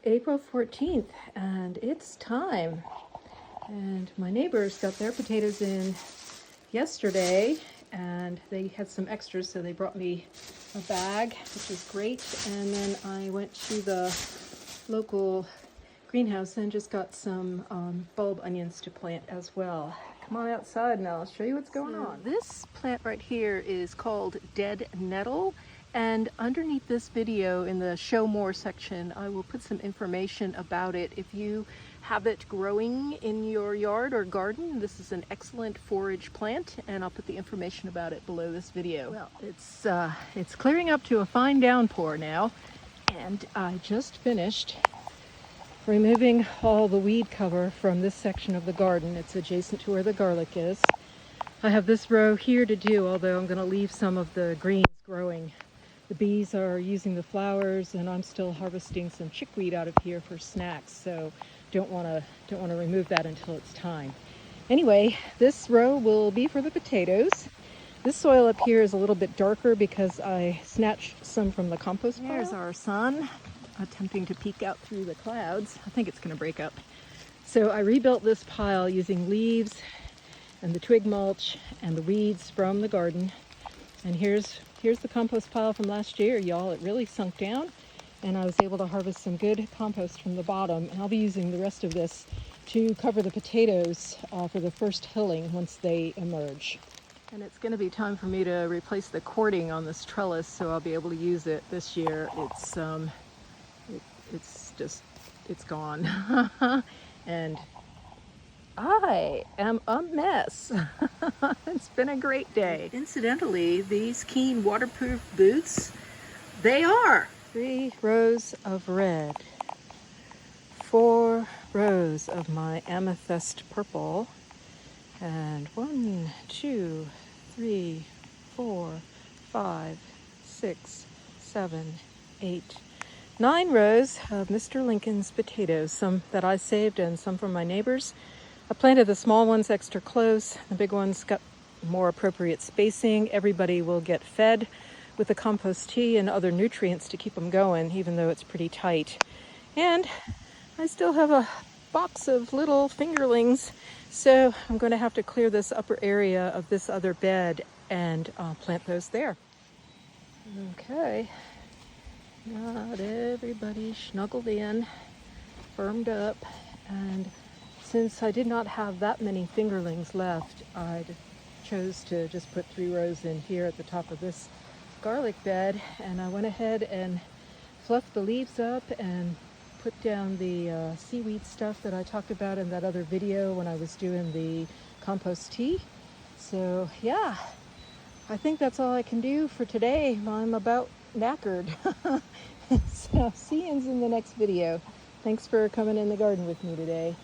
April 14th, and it's time. And my neighbors got their potatoes in yesterday, and they had some extras, so they brought me a bag, which is great. And then I went to the local greenhouse and just got some bulb onions to plant as well. Come on outside and I'll show you what's going on. This plant right here is called Dead Nettle. And underneath this video in the show more section, I will put some information about it. If you have it growing in your yard or garden, this is an excellent forage plant, and I'll put the information about it below this video. Well, it's clearing up to a fine downpour now, and I just finished removing all the weed cover from this section of the garden. It's adjacent to where the garlic is. I have this row here to do, although I'm going to leave some of the greens growing. The bees are using the flowers, and I'm still harvesting some chickweed out of here for snacks, so don't want to remove that until it's time. Anyway, this row will be for the potatoes. This soil up here is a little bit darker because I snatched some from the compost pile. There's our sun attempting to peek out through the clouds. I think it's going to break up. So I rebuilt this pile using leaves and the twig mulch and the weeds from the garden. And here's the compost pile from last year, y'all. It really sunk down, and I was able to harvest some good compost from the bottom. And I'll be using the rest of this to cover the potatoes for the first hilling once they emerge. And it's going to be time for me to replace the cording on this trellis, so I'll be able to use it this year. It's gone. And I am a mess. It's been a great day. Incidentally, these Keen waterproof boots, they are 3 rows of red, 4 rows of my amethyst purple, and 1, 2, 3, 4, 5, 6, 7, 8, 9 rows of Mr. Lincoln's potatoes, some that I saved and some from my neighbors. I planted the small ones extra close. The big ones got more appropriate spacing. Everybody will get fed with the compost tea and other nutrients to keep them going, even though it's pretty tight. And I still have a box of little fingerlings, so I'm going to have to clear this upper area of this other bed and plant those there. Okay, not everybody snuggled in, firmed up, and since I did not have that many fingerlings left, I chose to just put 3 rows in here at the top of this garlic bed, and I went ahead and fluffed the leaves up and put down the seaweed stuff that I talked about in that other video when I was doing the compost tea. So yeah, I think that's all I can do for today. I'm about knackered. So see you in the next video. Thanks for coming in the garden with me today.